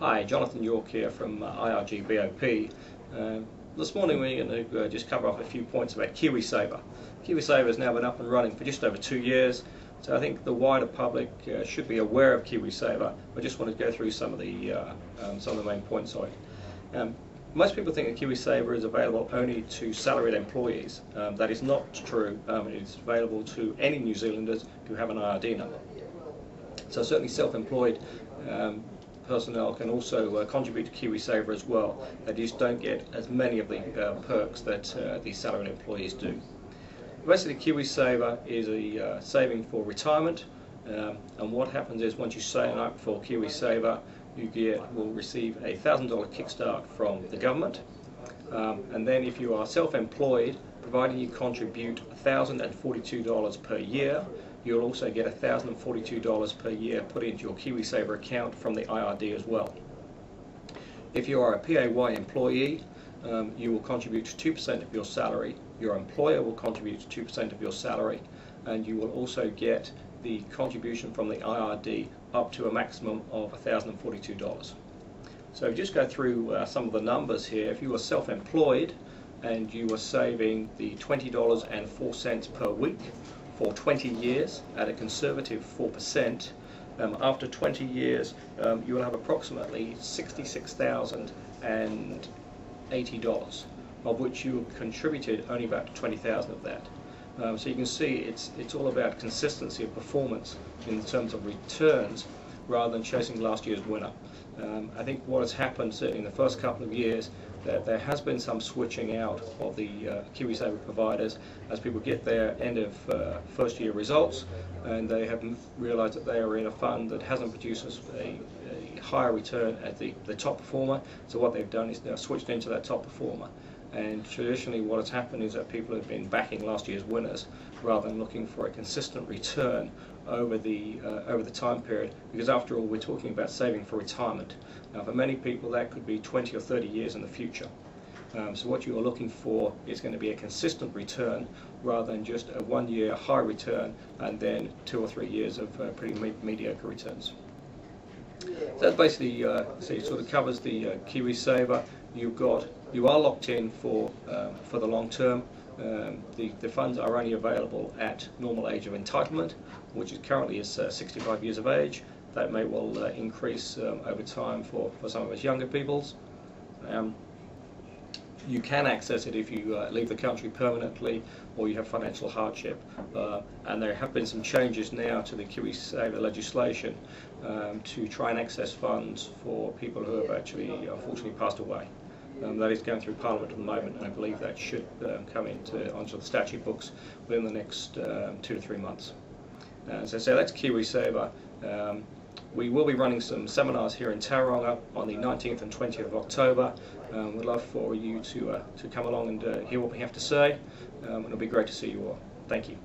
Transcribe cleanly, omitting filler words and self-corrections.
Hi, Jonathan York here from IRGBOP. This morning we're going to just cover off a few points about Kiwisaver. Kiwisaver has now been up and running for just over 2 years, so I think the wider public should be aware of Kiwisaver. I just want to go through some of the main points of it. Most people think that Kiwisaver is available only to salaried employees. That is not true. It is available to any New Zealanders who have an IRD number. So certainly self-employed personnel can also contribute to Kiwisaver as well. They just don't get as many of the perks that the salaried employees do. Basically, Kiwisaver is a saving for retirement, and what happens is once you sign up for Kiwisaver, you will receive a $1,000 kickstart from the government, and then if you are self-employed, providing you contribute $1,042 per year, you'll also get $1,042 per year put into your Kiwisaver account from the IRD as well. If you are a PAY employee, you will contribute 2% of your salary, your employer will contribute 2% of your salary, and you will also get the contribution from the IRD up to a maximum of $1,042. So just go through some of the numbers here. If you are self-employed and you are saving the $20.04 per week for 20 years at a conservative 4%, after 20 years you will have approximately $66,080, of which you contributed only about 20,000 of that. So you can see it's all about consistency of performance in terms of returns rather than chasing last year's winner. I think what has happened certainly in the first couple of years, that there has been some switching out of the Kiwisaver providers as people get their end of first year results and they have realised that they are in a fund that hasn't produced a higher return as the top performer. So what they've done is now switched into that top performer. And traditionally what has happened is that people have been backing last year's winners rather than looking for a consistent return over the time period, because after all we're talking about saving for retirement. Now for many people that could be 20 or 30 years in the future. So what you are looking for is going to be a consistent return rather than just a 1 year high return and then 2 or 3 years of pretty mediocre returns. So that basically sort of covers the Kiwisaver. You are locked in for the long term. The funds are only available at normal age of entitlement, which is currently is 65 years of age. That may well increase over time for some of us younger peoples. You can access it if you leave the country permanently or you have financial hardship. And there have been some changes now to the Kiwisaver legislation to try and access funds for people who have actually unfortunately passed away. That is going through Parliament at the moment, and I believe that should come onto the statute books within the next 2 to 3 months. So that's Kiwisaver. We will be running some seminars here in Tauranga on the 19th and 20th of October. We'd love for you to come along and hear what we have to say. It'll be great to see you all. Thank you.